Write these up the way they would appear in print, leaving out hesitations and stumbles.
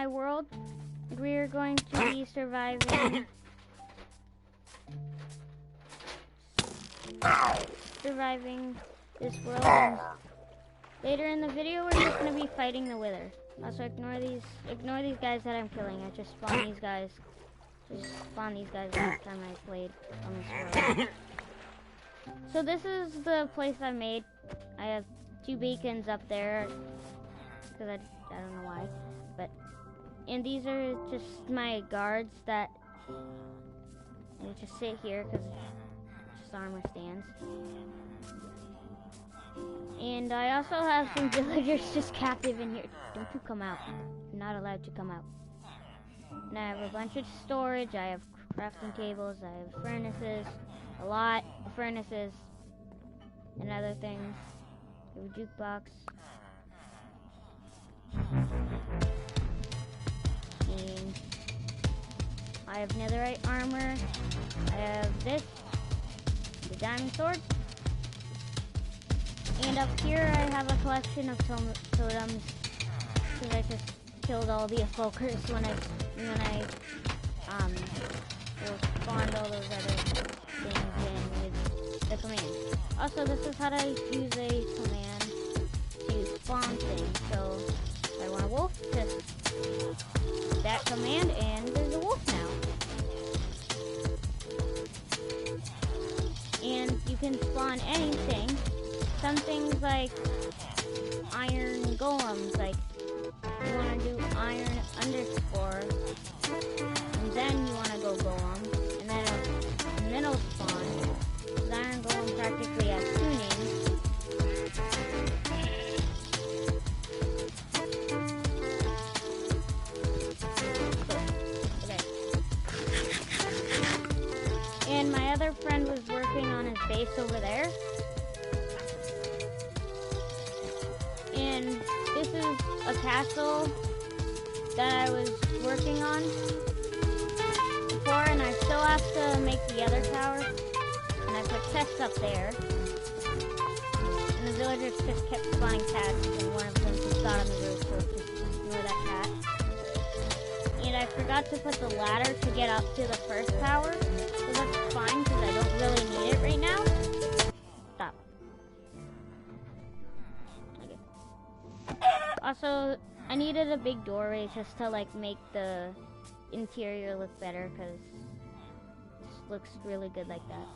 my world. We're going to be surviving this world. And later in the video, we're just gonna be fighting the Wither. Also, ignore these guys that I'm killing. I just spawned these guys. Last time I played on this world. So this is the place I made. I have 2 beacons up there because I don't know why, and these are just my guards that they just sit here because it's just armor stands. And I also have some villagers just captive in here. Don't you come out. You're not allowed to come out. And I have a bunch of storage. I have crafting tables. I have furnaces. A lot of furnaces. And other things. I have a jukebox. And I have netherite armor. I have this. The diamond sword. And up here I have a collection of totems because I just killed all the evokers when I spawned all those other things in with the command. Also, this is how to use a command to spawn things. So if I want a wolf, just that command and there's a wolf now. And you can spawn anything. Some things like iron golems, like you want to do iron underscore, and then you want to go golem, and then it'll spawn. Because iron golem practically has 2 names. Okay. And my other friend was working on his base over there. And this is a castle that I was working on before, and I still have to make the other tower. And I put chests up there. And the villagers just kept spawning cats, and one of them just got on the roof, so just ignore that cat. And I forgot to put the ladder to get up to the first tower, so that's fine because I don't really need it right now. Stop. Also, I needed a big doorway just to like make the interior look better because it looks really good like that.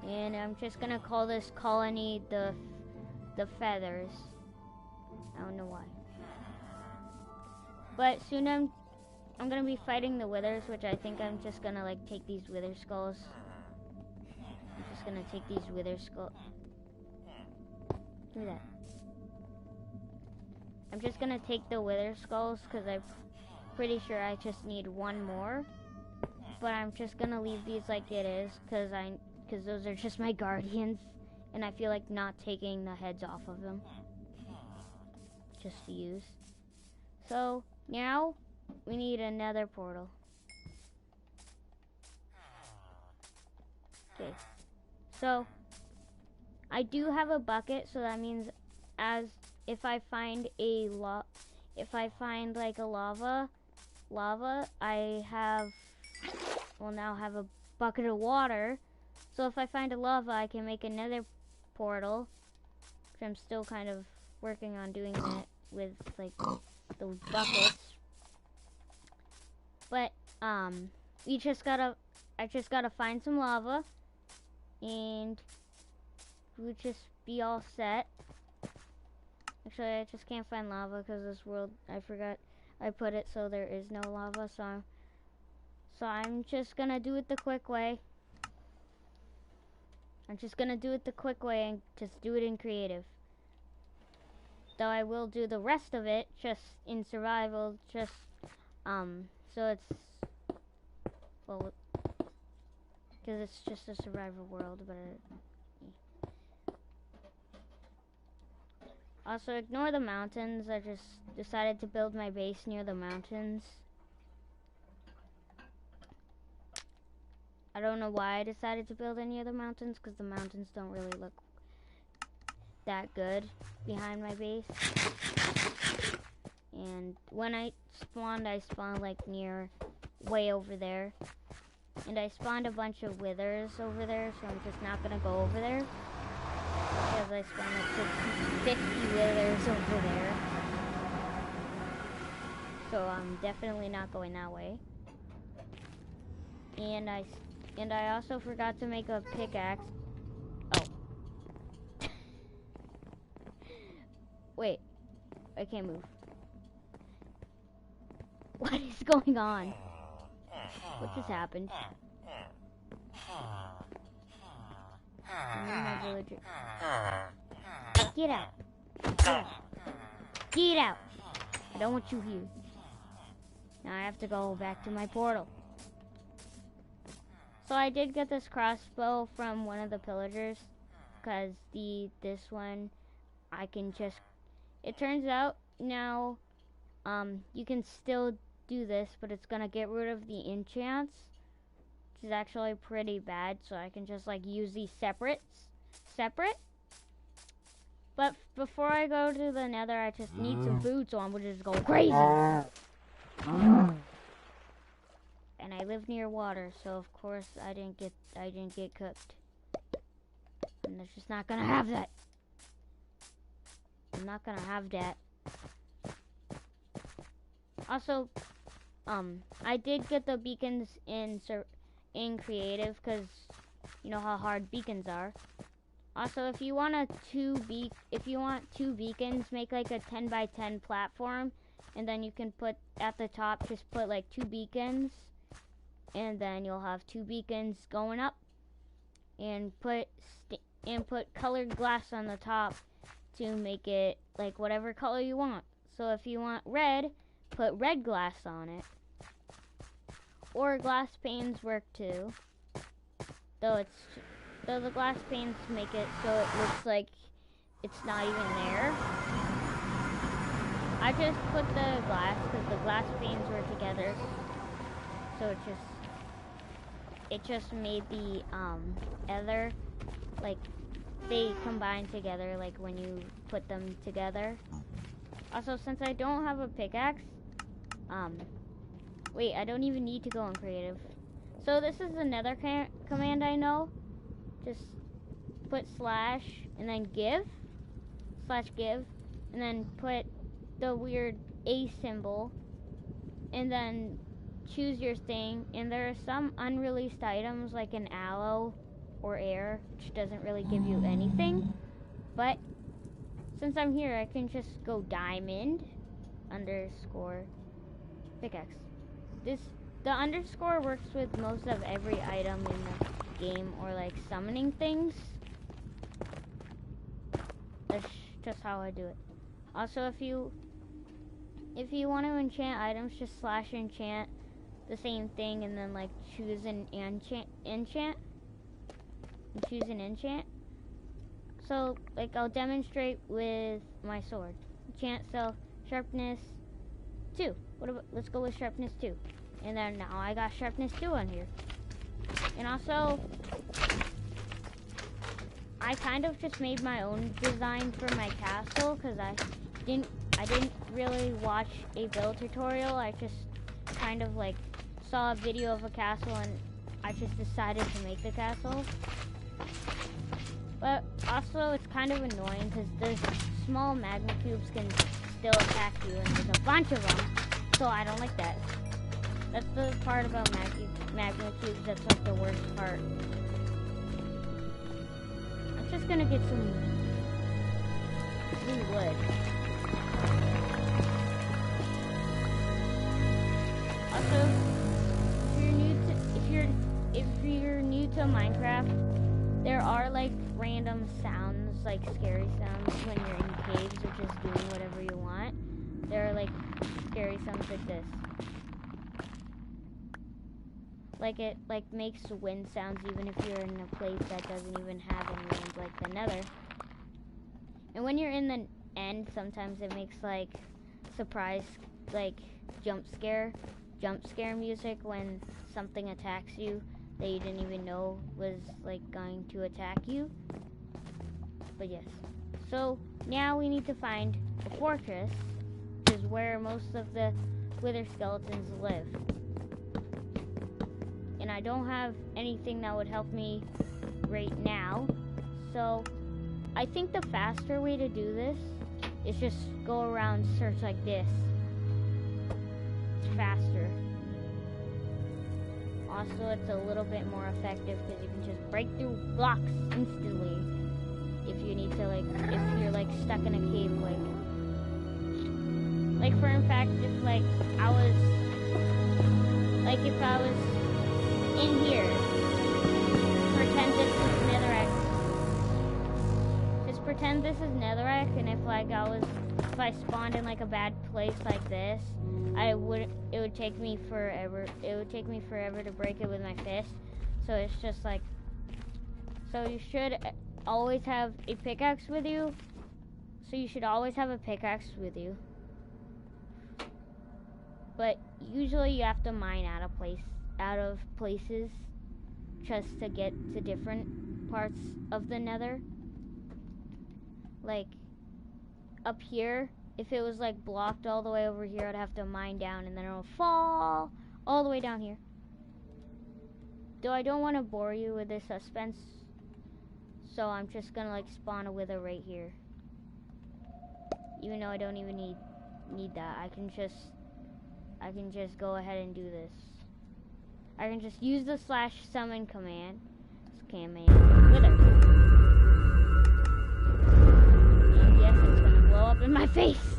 And I'm just gonna call this colony the Feathers. I don't know why. But soon I'm gonna be fighting the Withers, which I think I'm just gonna like take these Wither skulls. I'm just gonna take these Wither skulls. Do that. I'm just gonna take the Wither skulls because I'm pretty sure I just need 1 more. But I'm just gonna leave these like it is because those are just my guardians, and I feel like not taking the heads off of them just to use. So now we need another portal. Okay. So I do have a bucket, so that means if I find like a lava, I will now have a bucket of water. So if I find a lava, I can make another portal. Which I'm still kind of working on doing that with like those buckets. But I just gotta find some lava, and we'll just be all set. Actually, I just can't find lava because this world, I forgot I put it so there is no lava. So I'm just gonna do it the quick way. And just do it in creative. Though I will do the rest of it just in survival, so it's, well, because it's just a survival world, but also ignore the mountains. I just decided to build my base near the mountains. I don't know why I decided to build any other mountains, because the mountains don't really look that good behind my base. And when I spawned like near way over there. And I spawned a bunch of withers over there, so I'm just not gonna go over there. Because I spawned like 50 withers over there. So I'm definitely not going that way. And I also forgot to make a pickaxe. Oh. Wait. I can't move. What is going on? What just happened? My villager. Get out. Get out. Get out. I don't want you here. Now I have to go back to my portal. So I did get this crossbow from one of the pillagers, because this one I can just, it turns out now you can still do this, but it's gonna get rid of the enchants, which is actually pretty bad, so I can just like use these separate. But before I go to the nether, I just need some food, so I'm gonna just go crazy. And I live near water, so of course I didn't get cooked. And it's just not gonna have that. I'm not gonna have that. Also, I did get the beacons in creative, because you know how hard beacons are. Also, if you want two beacons, make like a 10 by 10 platform, and then you can put at the top, just put like 2 beacons, and then you'll have 2 beacons going up, and put colored glass on the top to make it like whatever color you want. So if you want red, put red glass on it. Or glass panes work too. Though the glass panes make it so it looks like it's not even there. I just put the glass because the glass panes were together. So it just made the other, like, they combine together like when you put them together. Also, since I don't have a pickaxe, wait, I don't even need to go in creative. So this is another command I know. Just put slash and then give, and then put the weird A symbol, and then choose your thing. And there are some unreleased items like an aloe or air, which doesn't really give you anything. But since I'm here, I can just go diamond underscore pickaxe. The underscore works with most of every item in the game, or like summoning things. That's just how I do it. Also, if you want to enchant items, just slash enchant the same thing, and then like choose an enchant, and choose an enchant. So like I'll demonstrate with my sword. Enchant self sharpness 2. Let's go with sharpness 2. And then now I got sharpness 2 on here. And also, I kind of just made my own design for my castle, because I didn't really watch a build tutorial. I just kind of like saw a video of a castle, and I just decided to make the castle. But also, it's kind of annoying because the small magma cubes can still attack you, and there's a bunch of them, so I don't like that. That's the part about magma cubes that's like the worst part. I'm just gonna get some blue wood. Also, if you're new to Minecraft, there are like random sounds, like scary sounds when you're in caves or just doing whatever you want. There are like scary sounds like this. Like it makes wind sounds even if you're in a place that doesn't even have any wind, like the nether. And when you're in the end, sometimes it makes like surprise, like jump scare music when something attacks you that you didn't even know was like going to attack you. But yes. So now we need to find a fortress to is where most of the wither skeletons live. And I don't have anything that would help me right now. So I think the faster way to do this is just go around search like this. It's faster. Also, it's a little bit more effective because you can just break through blocks instantly. If you need to, like, if you're, like, stuck in a cave, like, for in fact, if, like, I was, like, if I was in here, pretend this is netherrack, just pretend this is netherrack, and if, like, if I spawned in, like, a bad place like this, it would take me forever to break it with my fist. So it's just, like, so you should always have a pickaxe with you. So you should always have a pickaxe with you. But usually you have to mine out of places just to get to different parts of the nether. Like up here, if it was like blocked all the way over here, I'd have to mine down and then it'll fall all the way down here. Though I don't want to bore you with this suspense, so I'm just gonna like spawn a wither right here. Even though I don't even need that. I can just go ahead and do this. I can just use the /summon command. Wither. And yes, it's gonna blow up in my face.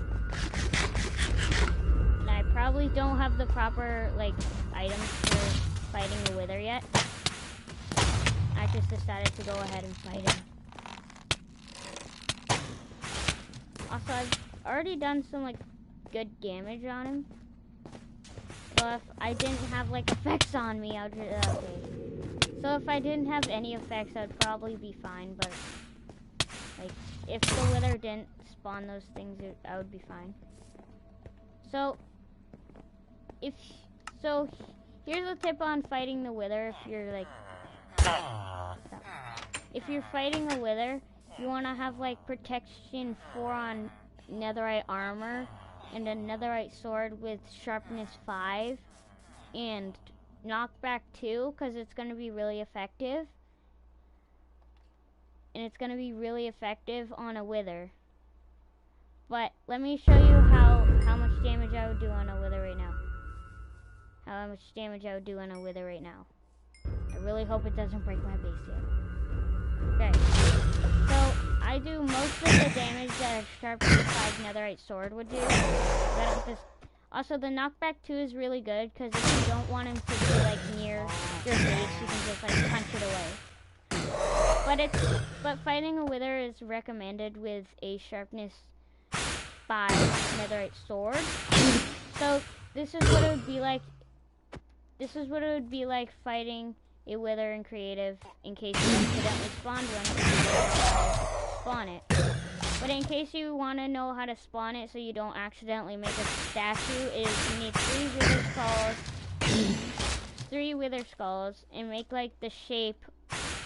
And I probably don't have the proper like items for fighting the wither yet. I just decided to go ahead and fight him. Also, I've already done some like good damage on him. So if I didn't have like effects on me, I'd just okay. So if I didn't have any effects, I'd probably be fine. But like if the wither didn't spawn those things, I would be fine. So here's a tip on fighting the wither. If you're like if you're fighting a wither, you want to have like protection 4 on netherite armor and a netherite sword with sharpness 5 and knockback 2 because it's going to be really effective. And it's going to be really effective on a wither. But let me show you how much damage I would do on a wither right now. How much damage I would do on a wither right now. I really hope it doesn't break my base yet. Okay, so I do most of the damage that a sharpness 5 netherite sword would do. Also, the knockback 2 is really good because if you don't want him to be like near your base, you can just like punch it away. But fighting a wither is recommended with a sharpness 5 netherite sword. So this is what it would be like. This is what it would be like fighting a wither in creative in case you accidentally spawned one. Spawn it. But in case you want to know how to spawn it so you don't accidentally make a statue, is you need 3 wither skulls, and make like the shape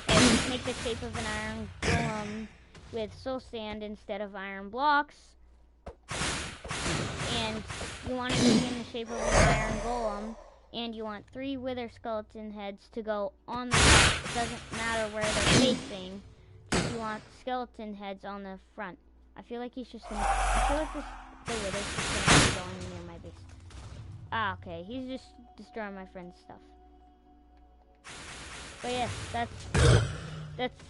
of an iron golem with soul sand instead of iron blocks. And you want it to be in the shape of an iron golem. And you want 3 wither skeleton heads to go on the front. It doesn't matter where they're facing. Just you want skeleton heads on the front. I feel like the wither's just gonna be going near my base. Ah, okay. He's just destroying my friend's stuff. But yes, that's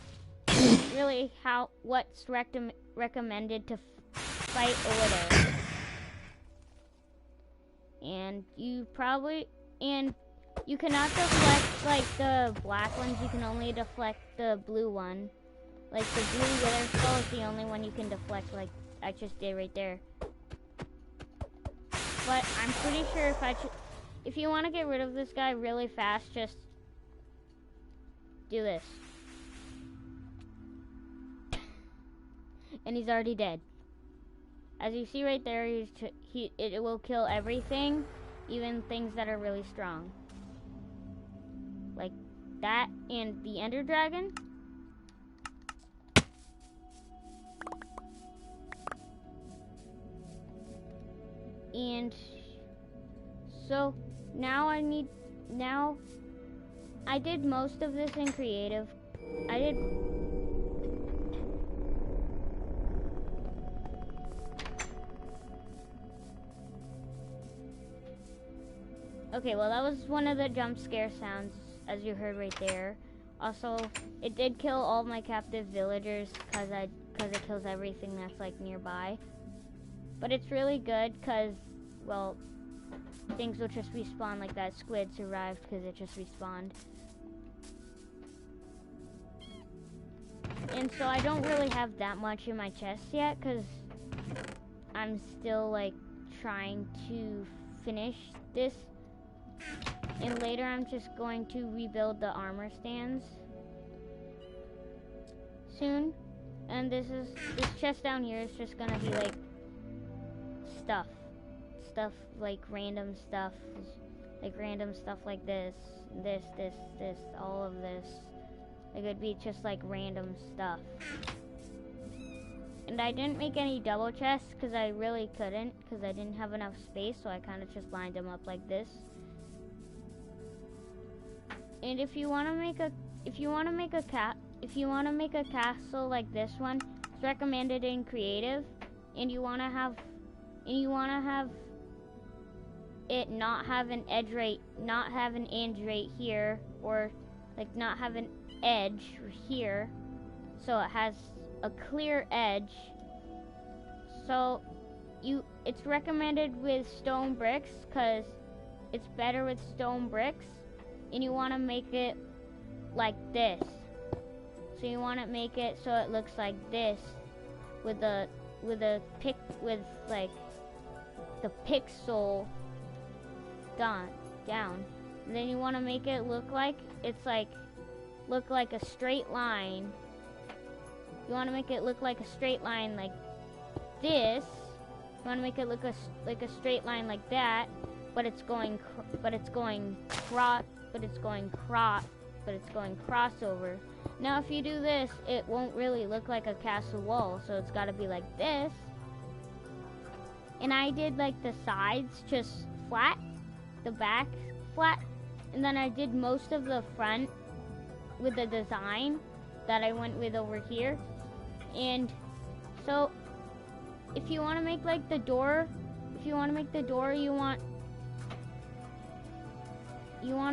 really what's recommended to fight a wither. And you cannot deflect like the black ones, you can only deflect the blue one. Like the blue wither skull is the only one you can deflect, like I just did right there. But I'm pretty sure if you want to get rid of this guy really fast, just do this. And he's already dead. As you see right there, it will kill everything, even things that are really strong. Like that and the Ender Dragon. And so now I did most of this in creative. Okay, well, that was one of the jump scare sounds, as you heard right there. Also, it did kill all my captive villagers because it kills everything that's like nearby. But it's really good because, well, things will just respawn, like that squid survived because it just respawned. And so I don't really have that much in my chest yet because I'm still like trying to finish this. And later I'm just going to rebuild the armor stands soon. And this chest down here is just gonna be like stuff like random stuff, like this, all of this. Like it'd be just like random stuff. And I didn't make any double chests because I really couldn't, because I didn't have enough space, so I kind of just lined them up like this. And if you want to make a castle like this one, it's recommended in creative, and you want to have it not have an edge right here, or like not have an edge here, so it has a clear edge. So it's recommended with stone bricks because it's better with stone bricks. And you want to make it like this. So you want to make it so it looks like this, with like the pixel down. And then you want to make it look like a straight line. You want to make it look like a straight line like this. You want to make it look like a straight line like that, but it's going crossover. Now if you do this, it won't really look like a castle wall, so it's got to be like this. And I did like the sides just flat, the back flat, and then I did most of the front with the design that I went with over here. And so if you want to make like the door, you want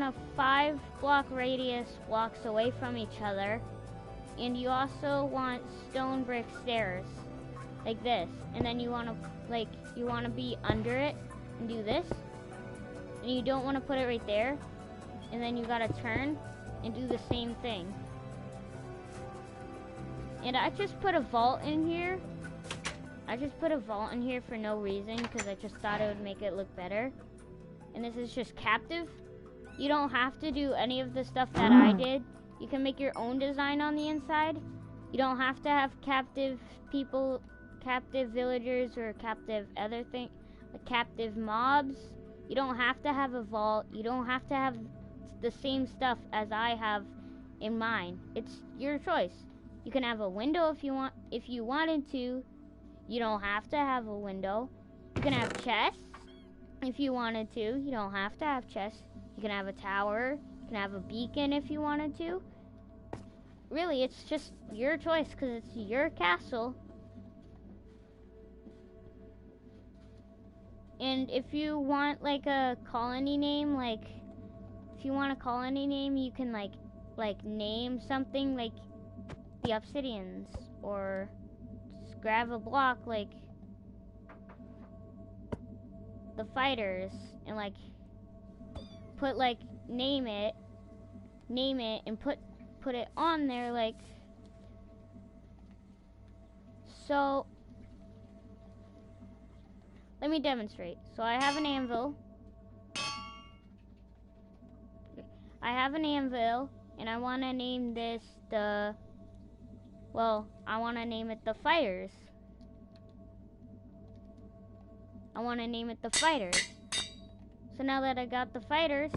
a 5-block radius blocks away from each other, and you also want stone brick stairs like this. And then you want to be under it and do this, and you don't want to put it right there. And then you gotta turn and do the same thing. And I just put a vault in here. For no reason, because I just thought it would make it look better. And this is just captive. You don't have to do any of the stuff that I did. You can make your own design on the inside. You don't have to have captive people, captive villagers, or captive other thing, like captive mobs. You don't have to have a vault. You don't have to have the same stuff as I have in mine. It's your choice. You can have a window if you wanted to. You don't have to have a window. You can have chests if you wanted to. You don't have to have chests. You can have a tower. You can have a beacon if you wanted to. Really, it's just your choice because it's your castle. And if you want like a colony name, you can like name something like the Obsidians, or just grab a block like the Fighters, and like put like name it and put it on there like so. Let me demonstrate. So I have an anvil. And I want to name this I want to name it the Fighters. So now that I got the Fighters,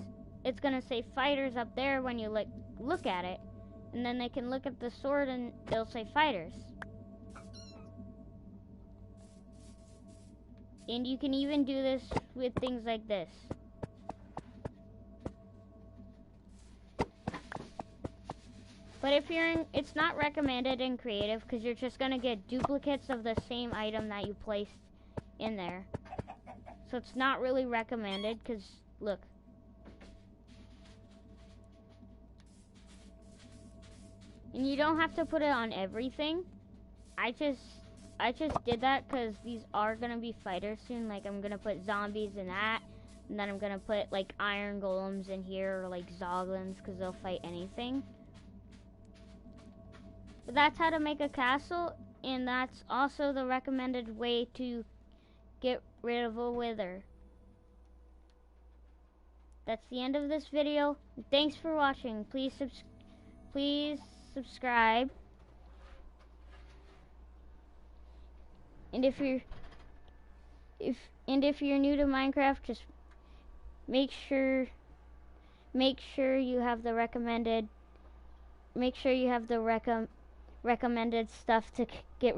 it's going to say Fighters up there when you look at it. And then they can look at the sword and it'll say Fighters. And you can even do this with things like this. But if you're in, it's not recommended in creative because you're just gonna get duplicates of the same item that you placed in there. So it's not really recommended because look. And you don't have to put it on everything. I just did that because these are gonna be fighters soon. Like I'm gonna put zombies in that, and then I'm gonna put like iron golems in here or like zoglins because they'll fight anything. But that's how to make a castle, and that's also the recommended way to get rid of a wither. That's the end of this video. Thanks for watching. Please subscribe. And if you're new to Minecraft, just make sure you have the recommended stuff to get